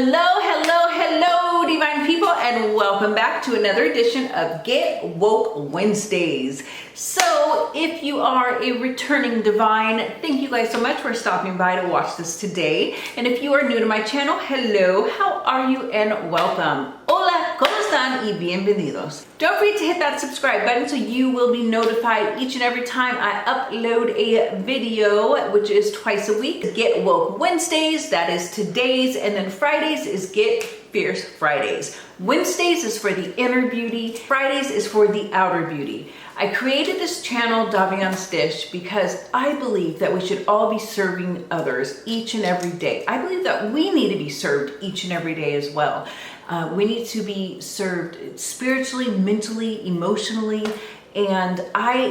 Hello, divine people, and welcome back to another edition of Get Woke Wednesdays. So, if you are a returning divine, thank you guys so much for stopping by to watch this today. And if you are new to my channel, hello, how are you, and welcome. Hola, ¿cómo están? Y bienvenidos. Don't forget to hit that subscribe button so you will be notified each and every time I upload a video, which is twice a week. Get Woke Wednesdays, that is today's, and then Fridays is Get Fierce Fridays. Wednesdays is for the inner beauty, Fridays is for the outer beauty. I created this channel, Davian's Dish, because I believe that we should all be serving others each and every day. I believe that we need to be served each and every day as well. We need to be served spiritually, mentally, emotionally, and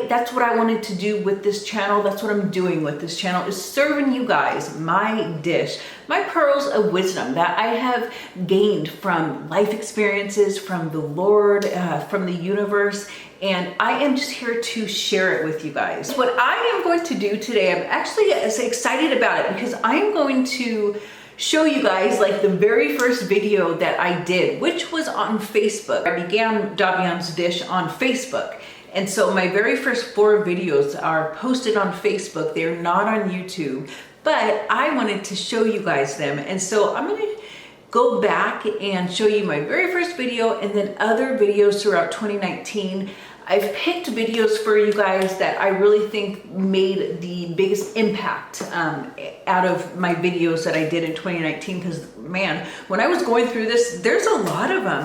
that's what I wanted to do with this channel. That's what I'm doing with this channel, is serving you guys my dish, my pearls of wisdom that I have gained from life experiences, from the Lord, from the universe, and I am just here to share it with you guys. What I am going to do today, I'm actually excited about it because I'm going to show you guys like the very first video that I did, which was on Facebook. I began Davian's Dish on Facebook. And so my very first 4 videos are posted on Facebook. They're not on YouTube, but I wanted to show you guys them. And so I'm gonna go back and show you my very first video and then other videos throughout 2019. I've picked videos for you guys that I really think made the biggest impact out of my videos that I did in 2019. Because man, when I was going through this, there's a lot of them.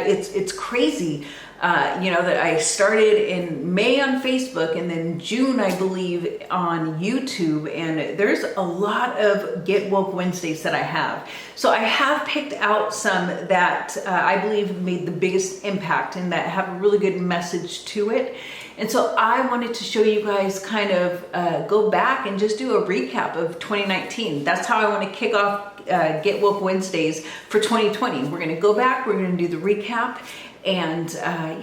It's crazy. That I started in May on Facebook and then June, I believe, on YouTube. And there's a lot of Get Woke Wednesdays that I have. So I have picked out some that I believe made the biggest impact and that have a really good message to it. And so I wanted to show you guys kind of go back and just do a recap of 2019. That's how I want to kick off Get Woke Wednesdays for 2020. We're going to go back, we're going to do the recap, and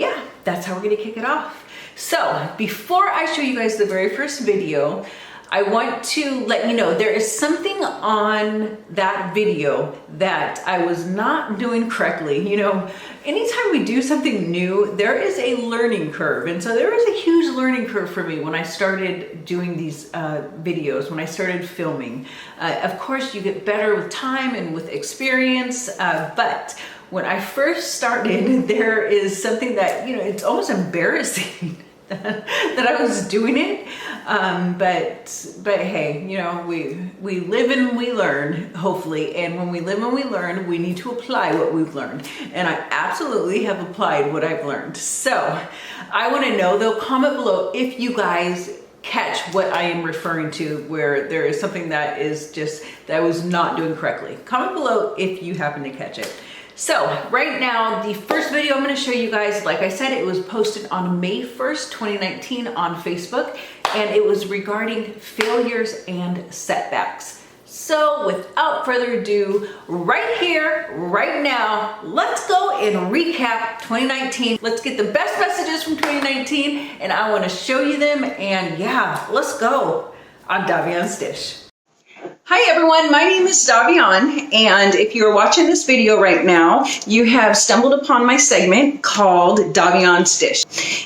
yeah, that's how we're going to kick it off. So before I show you guys the very first video, I want to let you know there is something on that video that I was not doing correctly. You know, anytime we do something new, there is a learning curve. And so there was a huge learning curve for me when I started doing these videos, when I started filming. Of course, you get better with time and with experience, but when I first started, there is something that, you know, it's almost embarrassing that I was doing it. But hey, you know, we live and we learn, hopefully. And when we live and we learn, we need to apply what we've learned. And I absolutely have applied what I've learned. So I want to know, though, comment below if you guys catch what I am referring to, where there is something that is just, that I was not doing correctly. Comment below if you happen to catch it. So right now, the first video I'm going to show you guys, like I said, it was posted on May 1st, 2019 on Facebook, and it was regarding failures and setbacks. So without further ado, right here, right now, let's go and recap 2019. Let's get the best messages from 2019, and I want to show you them, and yeah, let's go on Davian's Dish. Hi everyone, my name is Davian, and if you're watching this video right now, you have stumbled upon my segment called Davian's Dish.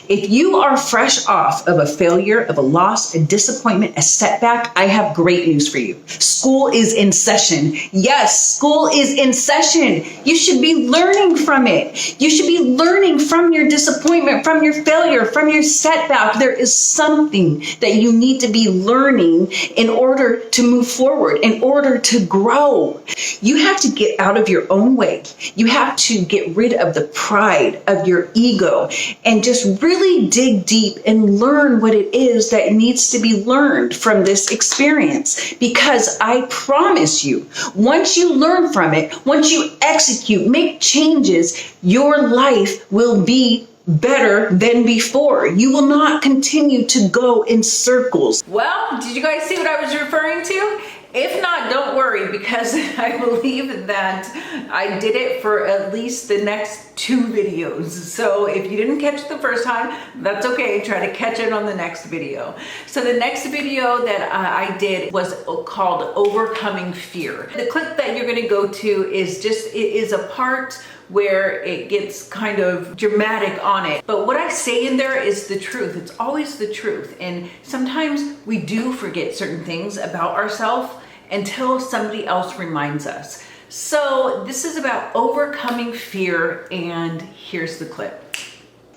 If you are fresh off of a failure, of a loss, a disappointment, a setback, I have great news for you. School is in session. Yes, school is in session. You should be learning from it. You should be learning from your disappointment, from your failure, from your setback. There is something that you need to be learning in order to move forward, in order to grow. You have to get out of your own way. You have to get rid of the pride of your ego and just really dig deep and learn what it is that needs to be learned from this experience. Because I promise you, once you learn from it, once you execute, make changes, your life will be better than before. You will not continue to go in circles. Well, did you guys see what I was referring to? If not, don't worry, because I believe that I did it for at least the next 2 videos. So if you didn't catch it the first time, that's okay. Try to catch it on the next video. So the next video that I did was called Overcoming Fear. The clip that you're going to go to is just, it is a part where it gets kind of dramatic on it. But what I say in there is the truth. It's always the truth. And sometimes we do forget certain things about ourselves until somebody else reminds us. So this is about overcoming fear, and here's the clip.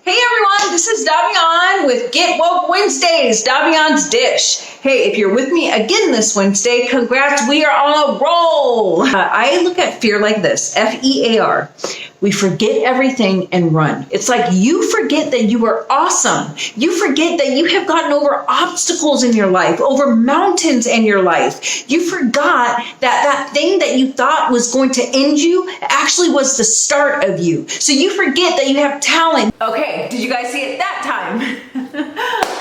Hey everyone, this is Davion with Get Woke Wednesdays, Davion's Dish. Hey, if you're with me again this Wednesday, congrats, we are on a roll. I look at fear like this, F-E-A-R. We forget everything and run. It's like you forget that you are awesome. You forget that you have gotten over obstacles in your life, over mountains in your life. You forgot that that thing that you thought was going to end you actually was the start of you. So you forget that you have talent. Okay, did you guys see it that time?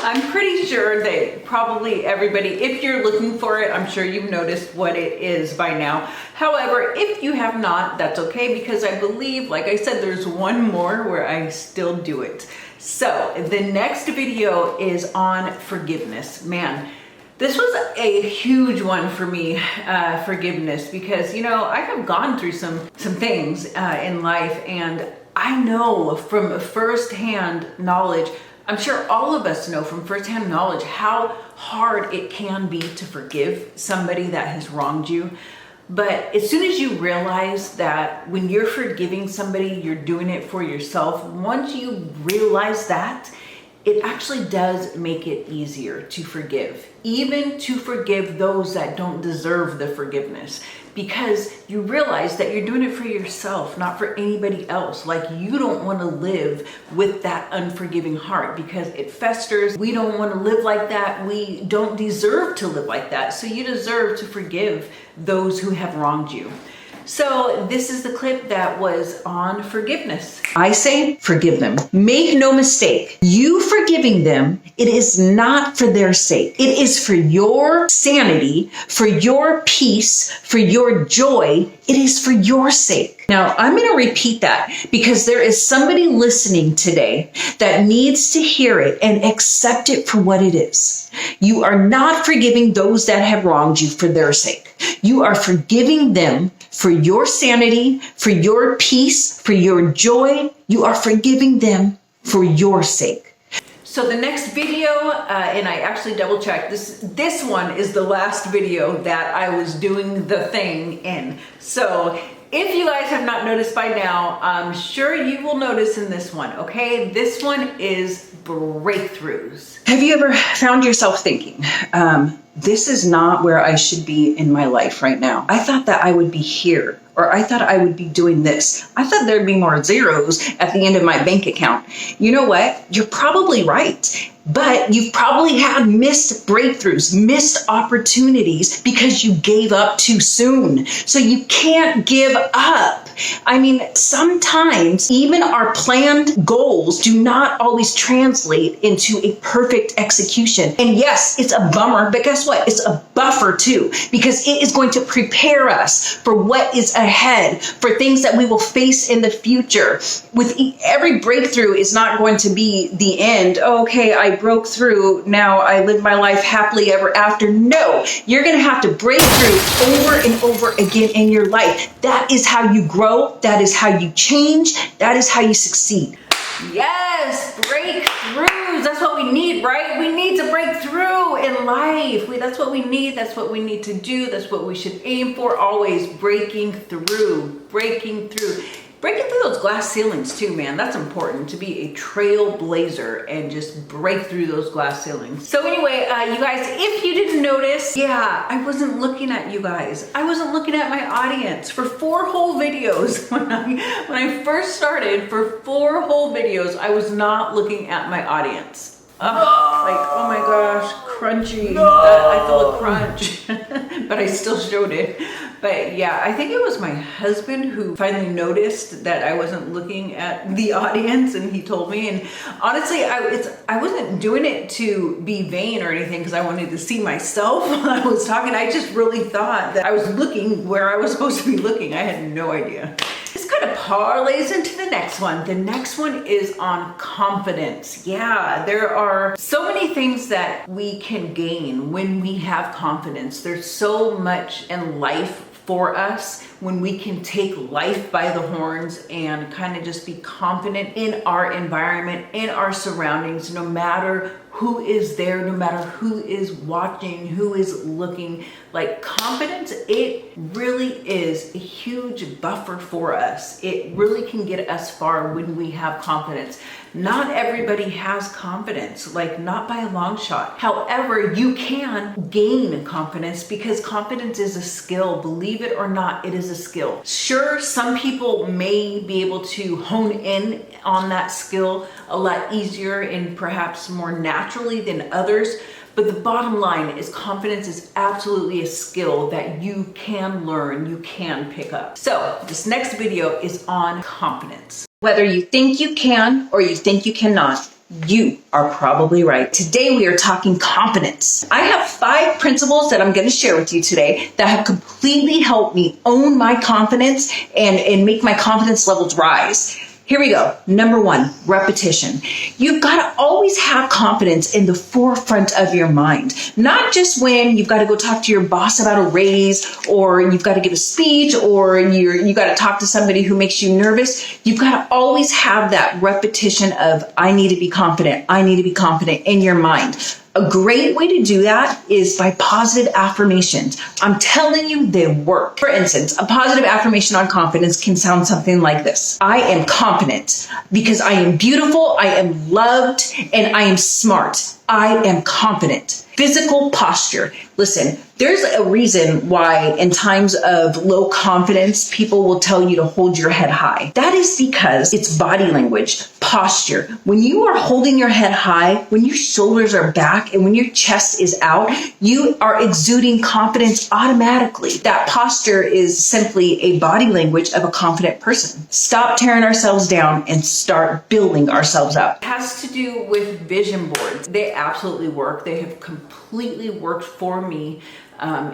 I'm pretty sure that probably everybody, if you're looking for it, I'm sure you've noticed what it is by now. However, if you have not, that's okay, because I believe, like I said, there's one more where I still do it. So the next video is on forgiveness. Man, this was a huge one for me, forgiveness, because, you know, I have gone through some things in life, and I know from firsthand knowledge, I'm sure all of us know from firsthand knowledge how hard it can be to forgive somebody that has wronged you. But as soon as you realize that when you're forgiving somebody, you're doing it for yourself, once you realize that, it actually does make it easier to forgive, even to forgive those that don't deserve the forgiveness, because you realize that you're doing it for yourself, not for anybody else. Like, you don't want to live with that unforgiving heart because it festers. We don't want to live like that. We don't deserve to live like that. So you deserve to forgive those who have wronged you. So this is the clip that was on forgiveness. I say forgive them. Make no mistake. You forgiving them, it is not for their sake. It is for your sanity, for your peace, for your joy. It is for your sake. Now, I'm going to repeat that because there is somebody listening today that needs to hear it and accept it for what it is. You are not forgiving those that have wronged you for their sake. You are forgiving them for your sanity, for your peace, for your joy. You are forgiving them for your sake. So the next video, and I actually double checked, this one is the last video that I was doing the thing in. So if you guys have not noticed by now, I'm sure you will notice in this one, okay? This one is breakthroughs. Have you ever found yourself thinking, this is not where I should be in my life right now? I thought that I would be here, or I thought I would be doing this. I thought there'd be more zeros at the end of my bank account. You know what? You're probably right. But you've probably had missed breakthroughs, missed opportunities because you gave up too soon. So you can't give up. I mean, sometimes even our planned goals do not always translate into a perfect execution. And yes, it's a bummer, but guess what? It's a buffer too, because it is going to prepare us for what is ahead, for things that we will face in the future. With every breakthrough is not going to be the end. Okay, I broke through, now I live my life happily ever after. No, you're going to have to break through over and over again in your life. That is how you grow. That is how you change. That is how you succeed. Yes, breakthroughs. That's what we need, right? We need to break through in life. That's what we need. That's what we need to do. That's what we should aim for. Always breaking through, breaking through. Breaking through those glass ceilings too, man. That's important, to be a trailblazer and just break through those glass ceilings. So anyway, you guys, if you didn't notice, yeah, I wasn't looking at you guys. I wasn't looking at my audience for 4 whole videos. When I first started, for 4 whole videos, I was not looking at my audience. Like, oh my gosh, crunchy. I feel a crunch, but I still showed it. But yeah, I think it was my husband who finally noticed that I wasn't looking at the audience, and he told me. And honestly, I wasn't doing it to be vain or anything because I wanted to see myself when I was talking. I just really thought that I was looking where I was supposed to be looking. I had no idea. This kind of parlays into the next one. The next one is on confidence. Yeah, there are so many things that we can gain when we have confidence. There's so much in life for us when we can take life by the horns and kind of just be confident in our environment, in our surroundings, no matter who is there, no matter who is watching, who is looking. Like, confidence, it really is a huge buffer for us. It really can get us far when we have confidence. Not everybody has confidence, like not by a long shot. However, you can gain confidence because confidence is a skill. Believe it or not, it is a skill. Sure, some people may be able to hone in on that skill a lot easier and perhaps more naturally than others. But the bottom line is confidence is absolutely a skill that you can learn, you can pick up. So this next video is on confidence. Whether you think you can or you think you cannot, you are probably right. Today we are talking confidence. I have 5 principles that I'm going to share with you today that have completely helped me own my confidence and make my confidence levels rise. Here we go. Number 1, repetition. You've got to always have confidence in the forefront of your mind. Not just when you've got to go talk to your boss about a raise, or you've got to give a speech, or you got to talk to somebody who makes you nervous. You've got to always have that repetition of, I need to be confident. I need to be confident in your mind. A great way to do that is by positive affirmations. I'm telling you, they work. For instance, a positive affirmation on confidence can sound something like this. I am confident because I am beautiful, I am loved, and I am smart. I am confident. Physical posture. Listen, there's a reason why in times of low confidence, people will tell you to hold your head high. That is because it's body language, posture. When you are holding your head high, when your shoulders are back, and when your chest is out, you are exuding confidence automatically. That posture is simply a body language of a confident person. Stop tearing ourselves down and start building ourselves up. It has to do with vision boards. They absolutely work. They have completely worked for me.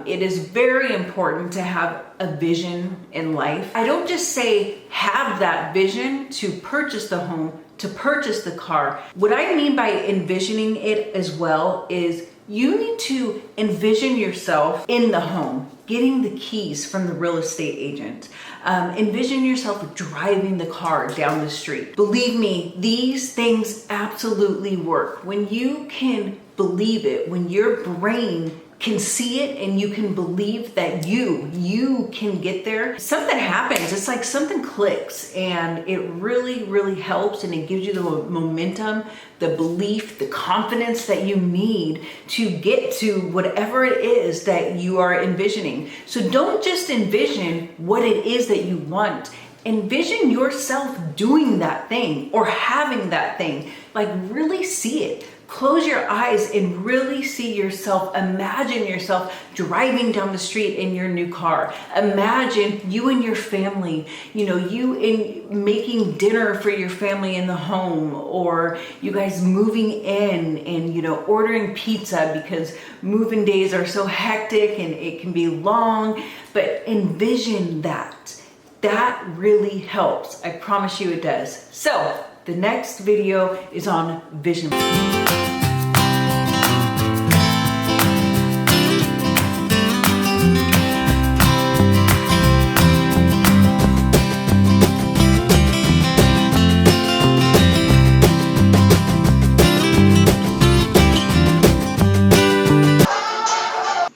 It is very important to have a vision in life. I don't just say have that vision to purchase the home, to purchase the car. What I mean by envisioning it as well is you need to envision yourself in the home, getting the keys from the real estate agent. Envision yourself driving the car down the street. Believe me, these things absolutely work. When you can believe it, when your brain can see it and you can believe that you can get there, something happens. It's like something clicks, and it really, really helps, and it gives you the momentum, the belief, the confidence that you need to get to whatever it is that you are envisioning. So don't just envision what it is that you want. Envision yourself doing that thing or having that thing. Like, really see it. Close your eyes and really see yourself. Imagine yourself driving down the street in your new car. Imagine you and your family, you in making dinner for your family in the home, or you guys moving in and, ordering pizza because moving days are so hectic and it can be long, but envision that. That really helps. I promise you it does. So the next video is on vision.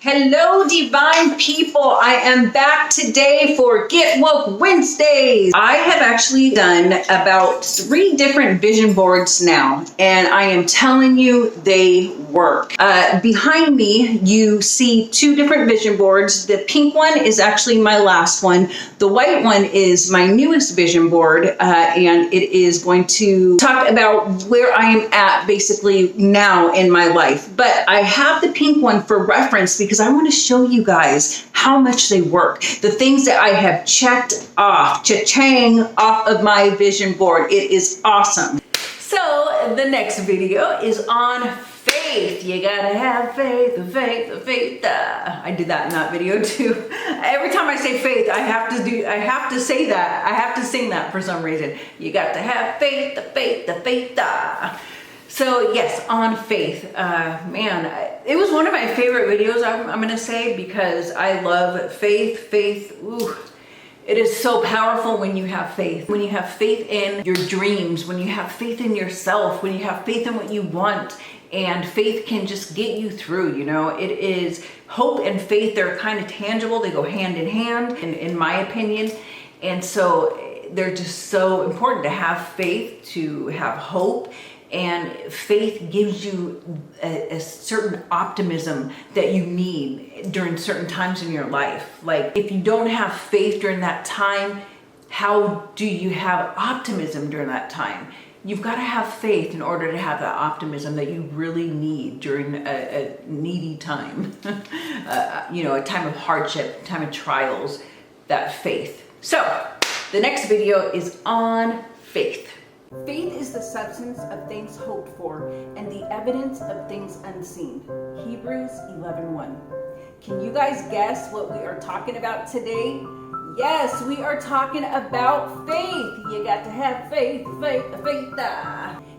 Hello, divine people, I am back today for Get Woke Wednesdays. I have actually done about 3 different vision boards now, and I am telling you, they work. Behind me, you see 2 different vision boards. The pink one is actually my last one. The white one is my newest vision board, and it is going to talk about where I am at basically now in my life. But I have the pink one for reference because I want to show you guys how much they work. The things that I have checked off, cha-chang, off of my vision board. It is awesome. So the next video is on faith. You gotta have faith, faith, faith. I did that in that video too. Every time I say faith, I have to say that. I have to sing that for some reason. You got to have faith, faith, faith. So yes, on faith, man, it was one of my favorite videos, I'm gonna say, because I love faith. Faith, ooh, it is so powerful when you have faith. When you have faith in your dreams, when you have faith in yourself, when you have faith in what you want, and faith can just get you through, you know. It is hope and faith, they're kind of tangible, they go hand in hand, in my opinion, and so they're just so important to have faith, to have hope. And faith gives you a certain optimism that you need during certain times in your life. Like, if you don't have faith during that time, how do you have optimism during that time? You've got to have faith in order to have that optimism that you really need during a needy time, you know, a time of hardship, time of trials, that faith. So the next video is on faith. Faith is the substance of things hoped for and the evidence of things unseen. Hebrews 11:1. Can you guys guess what we are talking about today? Yes, we are talking about faith. You got to have faith, faith, faith.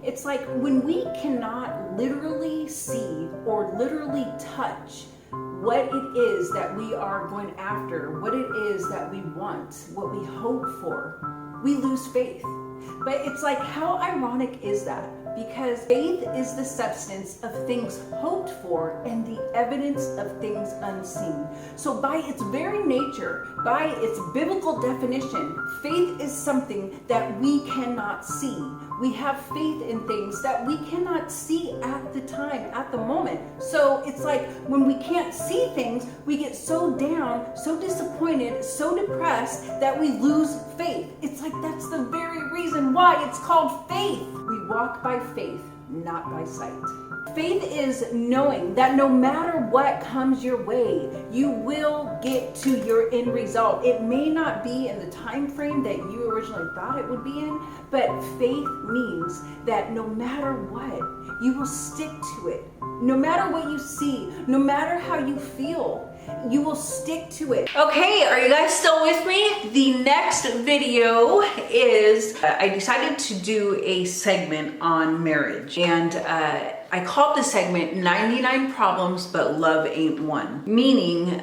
It's like when we cannot literally see or literally touch what it is that we are going after, what it is that we want, what we hope for, we lose faith. But it's like, how ironic is that? Because faith is the substance of things hoped for and the evidence of things unseen. So by its very nature, by its biblical definition, faith is something that we cannot see. We have faith in things that we cannot see at the time, at the moment. So it's like when we can't see things, we get so down, so disappointed, so depressed that we lose faith. It's like that's the very reason why it's called faith. We walk by faith, not by sight. Faith is knowing that no matter what comes your way, you will get to your end result. It may not be in the time frame that you originally thought it would be in, but faith means that no matter what, you will stick to it. No matter what you see, no matter how you feel, you will stick to it. Okay, are you guys still with me? The next video is, I decided to do a segment on marriage, and I called the segment 99 Problems But Love Ain't One. Meaning,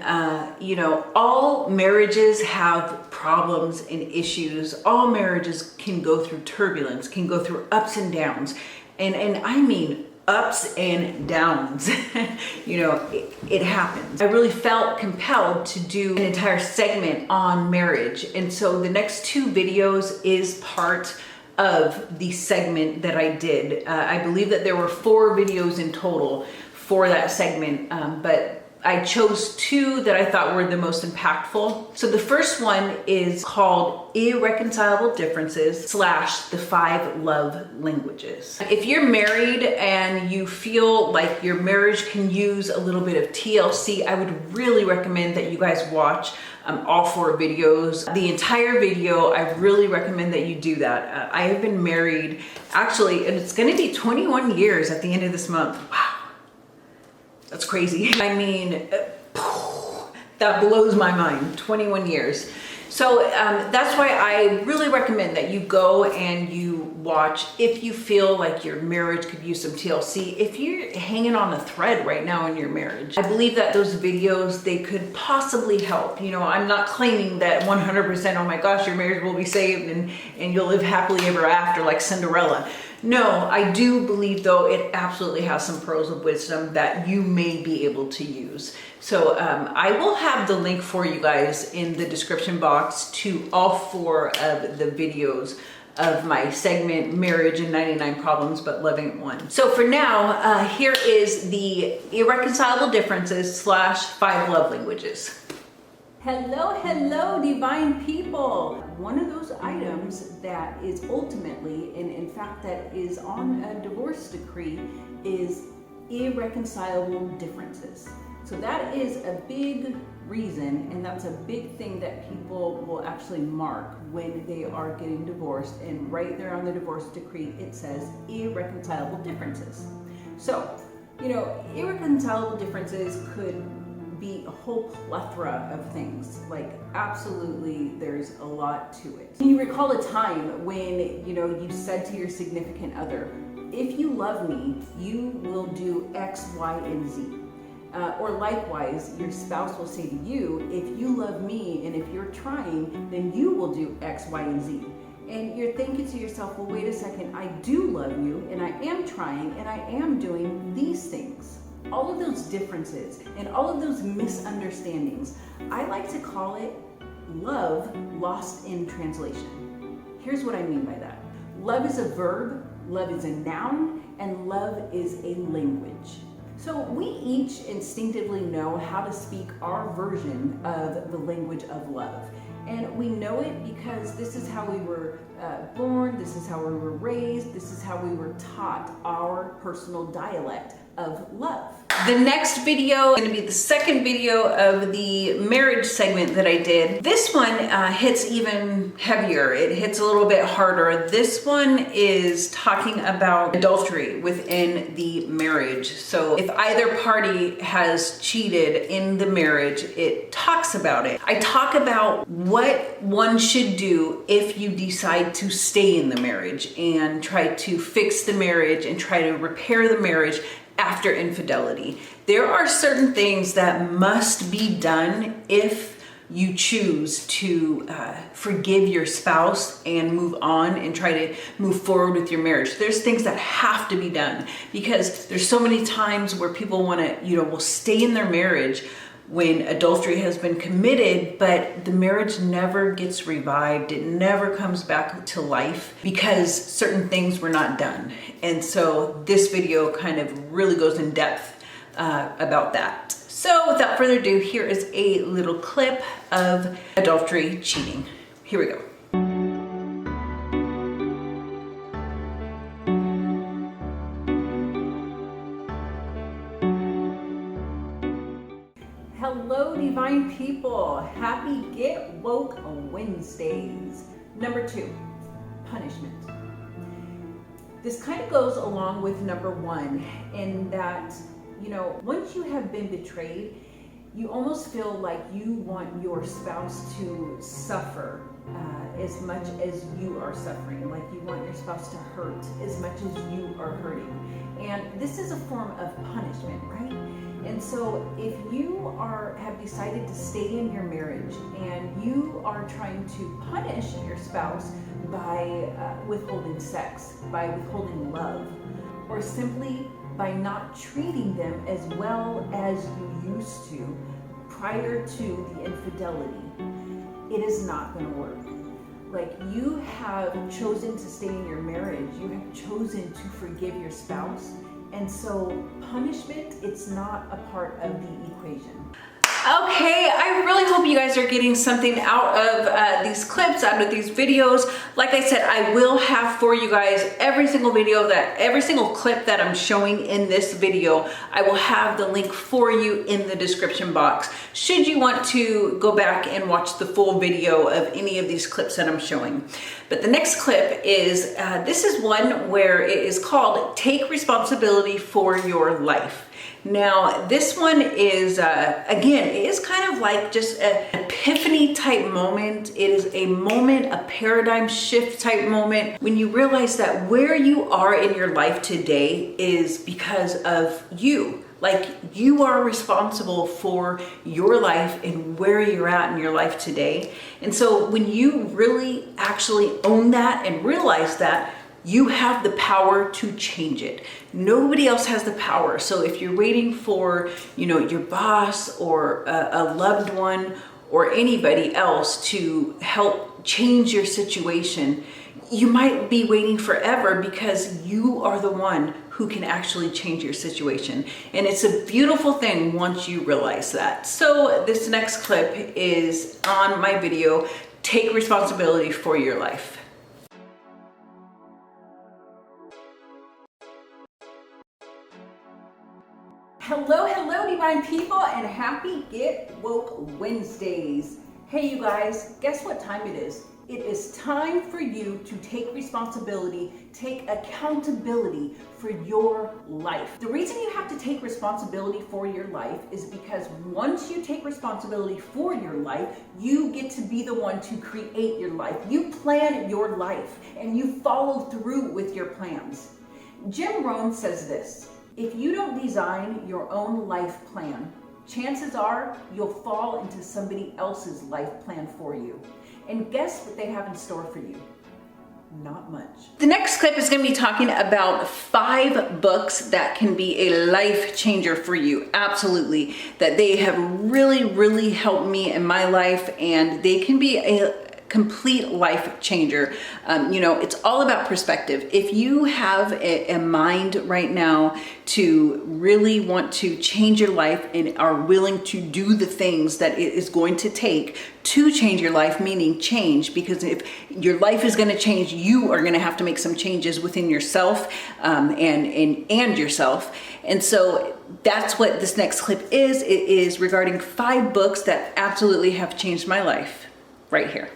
you know, all marriages have problems and issues. All marriages can go through turbulence, can go through ups and downs. And I mean ups and downs. You know, it happens. I really felt compelled to do an entire segment on marriage. And so the next 2 videos is part of the segment that I did. I believe that there were 4 videos in total for that segment, but I chose 2 that I thought were the most impactful. So the first one is called Irreconcilable Differences / the 5 Love Languages. If you're married and you feel like your marriage can use a little bit of TLC, I would really recommend that you guys watch all 4 videos. The entire video, I really recommend that you do that. I have been married, actually, and it's gonna be 21 years at the end of this month. Wow. That's crazy. I mean, that blows my mind, 21 years. So that's why I really recommend that you go and you watch if you feel like your marriage could use some TLC. If you're hanging on a thread right now in your marriage, I believe that those videos, they could possibly help. You know, I'm not claiming that 100%, oh my gosh, your marriage will be saved and you'll live happily ever after like Cinderella. No, I do believe though it absolutely has some pearls of wisdom that you may be able to use. So I will have the link for you guys in the description box to all 4 of the videos of my segment, Marriage and 99 Problems, but Loving It One. So for now, here is the irreconcilable differences / 5 love languages. Hello, divine people. One of those items that is ultimately, and in fact that is on a divorce decree, is irreconcilable differences. So that is a big reason, and that's a big thing that people will actually mark when they are getting divorced. And right there on the divorce decree, it says irreconcilable differences. So, irreconcilable differences could be a whole plethora of things. Like, absolutely, there's a lot to it. Can you recall a time when, you said to your significant other, if you love me, you will do X, Y, and Z. Or likewise, your spouse will say to you, if you love me and if you're trying, then you will do X, Y, and Z. And you're thinking to yourself, well, wait a second, I do love you and I am trying and I am doing these things. All of those differences and all of those misunderstandings, I like to call it love lost in translation. Here's what I mean by that. Love is a verb, love is a noun, and love is a language. So we each instinctively know how to speak our version of the language of love. And we know it because this is how we were born, this is how we were raised, this is how we were taught our personal dialect of love. The next video is going to be the second video of the marriage segment that I did. This one hits even heavier. It hits a little bit harder. This one is talking about adultery within the marriage. So if either party has cheated in the marriage, it talks about it. I talk about what one should do if you decide to stay in the marriage and try to fix the marriage and try to repair the marriage after infidelity. There are certain things that must be done if you choose to forgive your spouse and move on and try to move forward with your marriage. There's things that have to be done because there's so many times where people want to, will stay in their marriage when adultery has been committed, but the marriage never gets revived. It never comes back to life because certain things were not done. And so this video kind of really goes in depth about that. So without further ado, here is a little clip of adultery cheating. Here we go. Hello, divine people. Happy Get Woke Wednesdays. Number 2, punishment. This kind of goes along with number 1 in that, once you have been betrayed, you almost feel like you want your spouse to suffer as much as you are suffering. Like you want your spouse to hurt as much as you are hurting. And this is a form of punishment, right? And so if you have decided to stay in your marriage and you are trying to punish your spouse by withholding sex, by withholding love, or simply by not treating them as well as you used to prior to the infidelity, it is not going to work. Like, you have chosen to stay in your marriage, you have chosen to forgive your spouse, and so punishment, it's not a part of the equation. Okay, I really hope you guys are getting something out of these clips, out of these videos. Like I said, I will have for you guys every single clip that I'm showing in this video. I will have the link for you in the description box should you want to go back and watch the full video of any of these clips that I'm showing. But the next clip is, this is one where it is called Take Responsibility for Your Life. Now, this one is, again, it is kind of like just an epiphany type moment. It is a moment, a paradigm shift type moment when you realize that where you are in your life today is because of you. Like, you are responsible for your life and where you're at in your life today. And so when you really actually own that and realize that, You have the power to change it. Nobody else has the power. So if you're waiting for, your boss or a loved one or anybody else to help change your situation, you might be waiting forever, because you are the one who can actually change your situation. And it's a beautiful thing once you realize that. So this next clip is on my video, Take Responsibility for Your Life. Hello, divine people, and happy Get Woke Wednesdays. Hey, you guys, guess what time it is? It is time for you to take responsibility, take accountability for your life. The reason you have to take responsibility for your life is because once you take responsibility for your life, you get to be the one to create your life. You plan your life and you follow through with your plans. Jim Rohn says this: if you don't design your own life plan, chances are you'll fall into somebody else's life plan for you. And guess what they have in store for you? Not much. The next clip is going to be talking about 5 books that can be a life changer for you. Absolutely. That they have really helped me in my life, and they can be a complete life changer. It's all about perspective. If you have a mind right now to really want to change your life and are willing to do the things that it is going to take to change your life, meaning change, because if your life is going to change, you are going to have to make some changes within yourself and yourself. And so that's what this next clip is. It is regarding 5 books that absolutely have changed my life right here.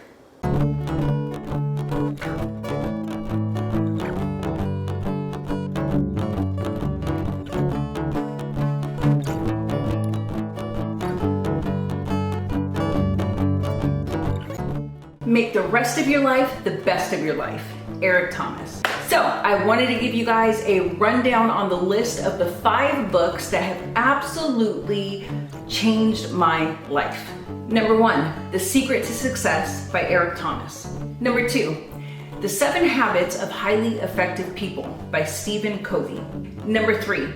Make the rest of your life the best of your life. Eric Thomas. So I wanted to give you guys a rundown on the list of the 5 books that have absolutely changed my life. Number 1, The Secret to Success by Eric Thomas. Number 2, The 7 Habits of Highly Effective People by Stephen Covey. Number 3,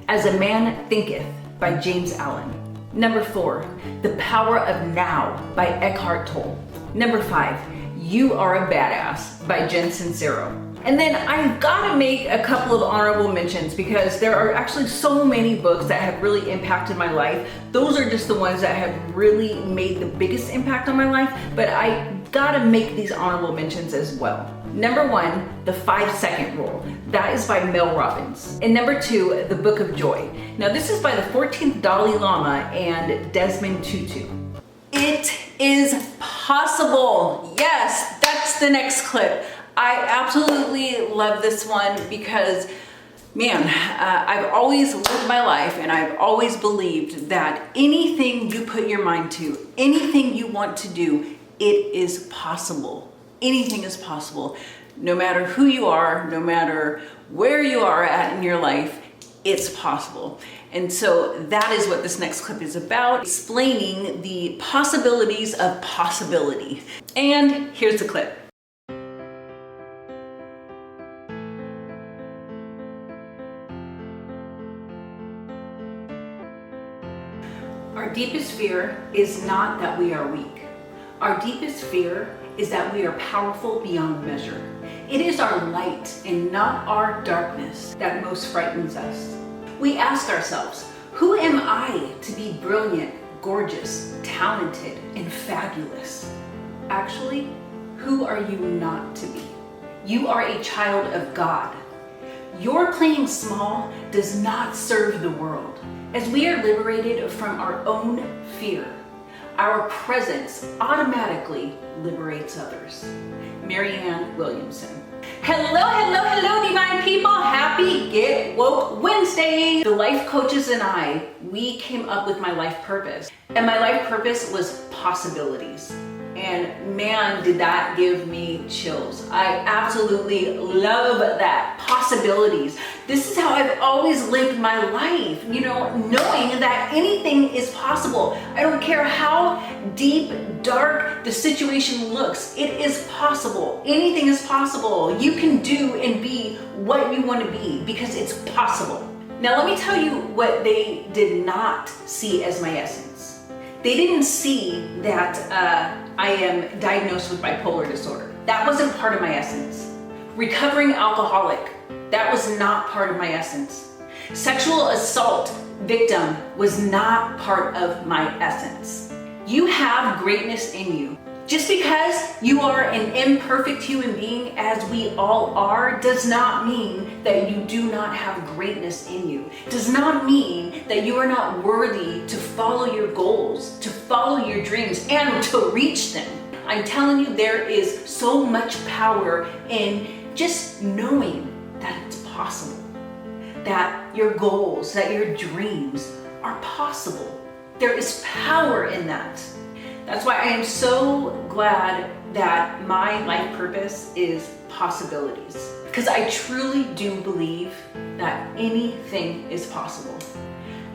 As a Man Thinketh by James Allen. Number 4, The Power of Now by Eckhart Tolle. Number 5, You Are a Badass by Jen Sincero. And then I've got to make a couple of honorable mentions, because there are actually so many books that have really impacted my life. Those are just the ones that have really made the biggest impact on my life, but I got to make these honorable mentions as well. Number 1, The 5-Second Rule. That is by Mel Robbins. And number 2, The Book of Joy. Now this is by the 14th Dalai Lama and Desmond Tutu. It is possible. Yes, that's the next clip. I absolutely love this one because, man, I've always lived my life and I've always believed that anything you put your mind to, anything you want to do, it is possible. Anything is possible. No matter who you are, no matter where you are at in your life, it's possible. And so that is what this next clip is about, explaining the possibilities of possibility. And here's the clip. Our deepest fear is not that we are weak. Our deepest fear is that we are powerful beyond measure. It is our light and not our darkness that most frightens us. We ask ourselves, who am I to be brilliant, gorgeous, talented, and fabulous? Actually, who are you not to be? You are a child of God. Your playing small does not serve the world. As we are liberated from our own fear, our presence automatically liberates others. Marianne Williamson. Hello, divine people. Happy Get Woke Wednesday. The life coaches and I, we came up with my life purpose. And my life purpose was possibilities. And man, did that give me chills. I absolutely love that. Possibilities. This is how I've always lived my life, you know, knowing that anything is possible. I don't care how deep, dark the situation looks, it is possible. Anything is possible. You can do and be what you want to be because it's possible. Now let me tell you what they did not see as my essence. They didn't see that I am diagnosed with bipolar disorder. That wasn't part of my essence. Recovering alcoholic, that was not part of my essence. Sexual assault victim was not part of my essence. You have greatness in you. Just because you are an imperfect human being, as we all are, does not mean that you do not have greatness in you. Does not mean that you are not worthy to follow your goals, to follow your dreams, and to reach them. I'm telling you, there is so much power in just knowing that it's possible, that your goals, that your dreams are possible. There is power in that. That's why I am so glad that my life purpose is possibilities, because I truly do believe that anything is possible.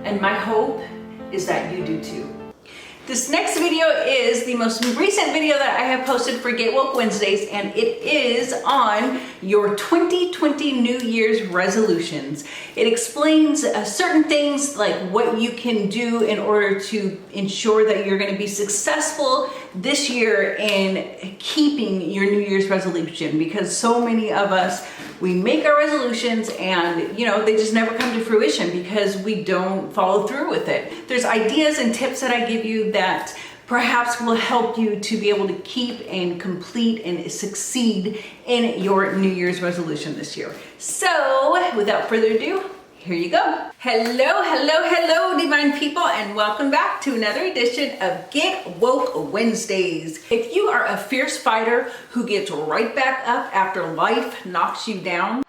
And my hope is that you do too. This next video is the most recent video that I have posted for Get Woke Wednesdays, and it is on your 2020 New Year's resolutions. It explains certain things like what you can do in order to ensure that you're going to be successful this year in keeping your New Year's resolution, because so many of us, we make our resolutions and they just never come to fruition because we don't follow through with it. There's ideas and tips that I give you that perhaps will help you to be able to keep and complete and succeed in your New Year's resolution this year. So without further ado, here you go. Hello, divine people, and welcome back to another edition of Get Woke Wednesdays. If you are a fierce fighter who gets right back up after life knocks you down,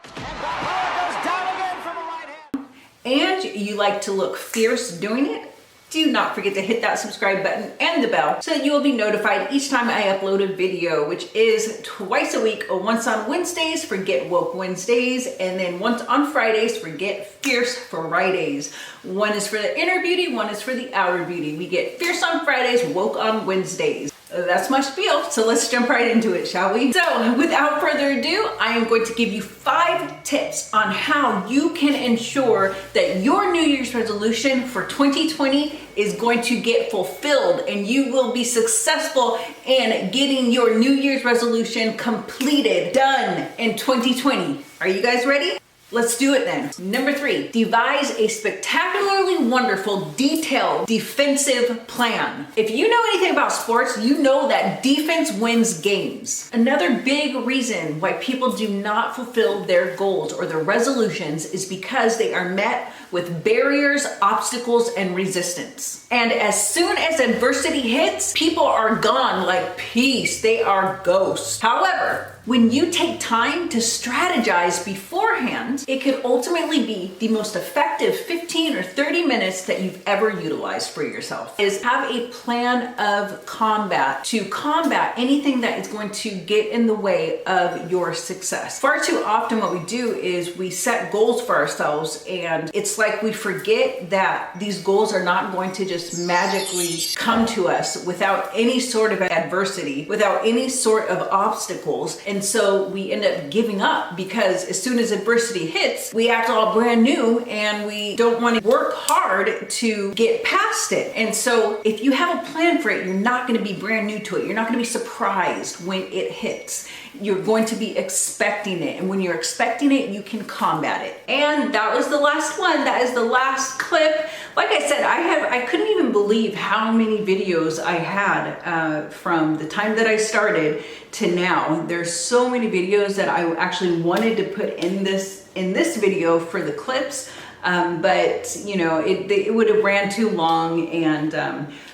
and you like to look fierce doing it, do not forget to hit that subscribe button and the bell so that you will be notified each time I upload a video, which is twice a week, once on Wednesdays for Get Woke Wednesdays, and then once on Fridays for Get Fierce Fridays. One is for the inner beauty, one is for the outer beauty. We get fierce on Fridays, woke on Wednesdays. That's my spiel, so let's jump right into it, shall we? So without further ado, I am going to give you 5 tips on how you can ensure that your New Year's resolution for 2020 is going to get fulfilled and you will be successful in getting your New Year's resolution completed, done in 2020. Are you guys ready? Let's do it then. Number 3, devise a spectacularly wonderful, detailed, defensive plan. If you know anything about sports, you know that defense wins games. Another big reason why people do not fulfill their goals or their resolutions is because they are met with barriers, obstacles, and resistance. And as soon as adversity hits, people are gone like peace. They are ghosts. However, when you take time to strategize beforehand, it could ultimately be the most effective 15 or 30 minutes that you've ever utilized for yourself. Is have a plan of combat to combat anything that is going to get in the way of your success. Far too often what we do is we set goals for ourselves, and it's like we forget that these goals are not going to just magically come to us without any sort of adversity, without any sort of obstacles. And so we end up giving up because as soon as adversity hits, we act all brand new and we don't want to work hard to get past it. And so if you have a plan for it, you're not going to be brand new to it. You're not going to be surprised when it hits. You're going to be expecting it. And when you're expecting it, you can combat it. And that was the last one. That is the last clip. Like I said, I couldn't even believe how many videos I had from the time that I started to now. There's so many videos that I actually wanted to put in this video for the clips. But it would have ran too long, and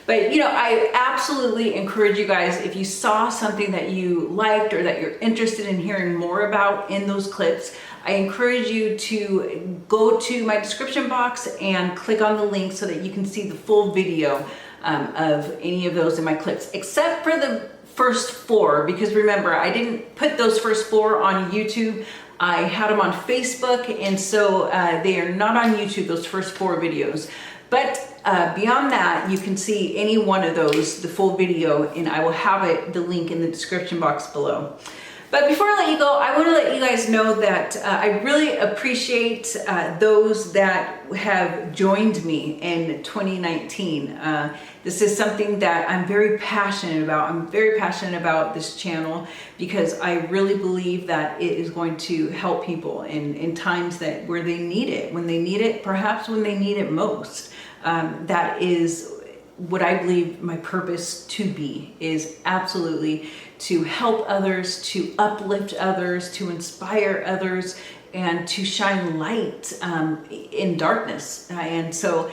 but I absolutely encourage you guys, if you saw something that you liked or that you're interested in hearing more about in those clips, I encourage you to go to my description box and click on the link so that you can see the full video of any of those in my clips, except for the first 4, because remember, I didn't put those first 4 on YouTube. I had them on Facebook, and so they are not on YouTube, those first 4 videos. But beyond that, you can see any one of those, the full video, and I will have the link in the description box below. But before I let you go, I want to let you guys know that I really appreciate those that have joined me in 2019. This is something that I'm very passionate about. I'm very passionate about this channel because I really believe that it is going to help people in times where they need it, when they need it, perhaps when they need it most. That is what I believe my purpose to be, is absolutely to help others, to uplift others, to inspire others, and to shine light in darkness. And so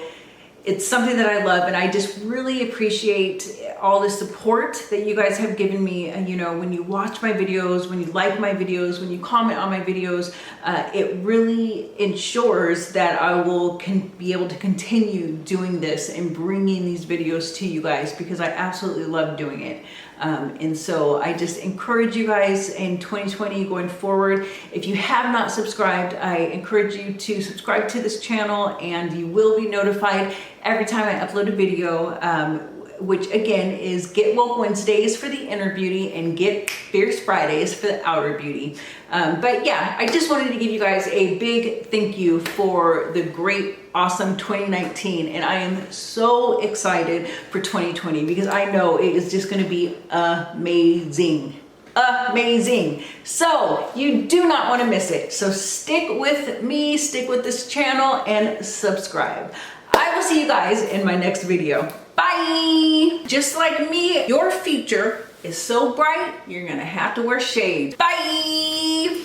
it's something that I love, and I just really appreciate all the support that you guys have given me. You know, when you watch my videos, when you like my videos, when you comment on my videos, it really ensures that I will be able to continue doing this and bringing these videos to you guys, because I absolutely love doing it. And so I just encourage you guys in 2020 going forward, if you have not subscribed, I encourage you to subscribe to this channel, and you will be notified every time I upload a video, which again is Get Woke Wednesdays for the inner beauty and Get Fierce Fridays for the outer beauty. But yeah, I just wanted to give you guys a big thank you for the great, awesome 2019. And I am so excited for 2020 because I know it is just going to be amazing. Amazing. So you do not want to miss it. So stick with me, stick with this channel, and subscribe. I will see you guys in my next video. Bye. Just like me, your future is so bright, you're gonna have to wear shades. Bye.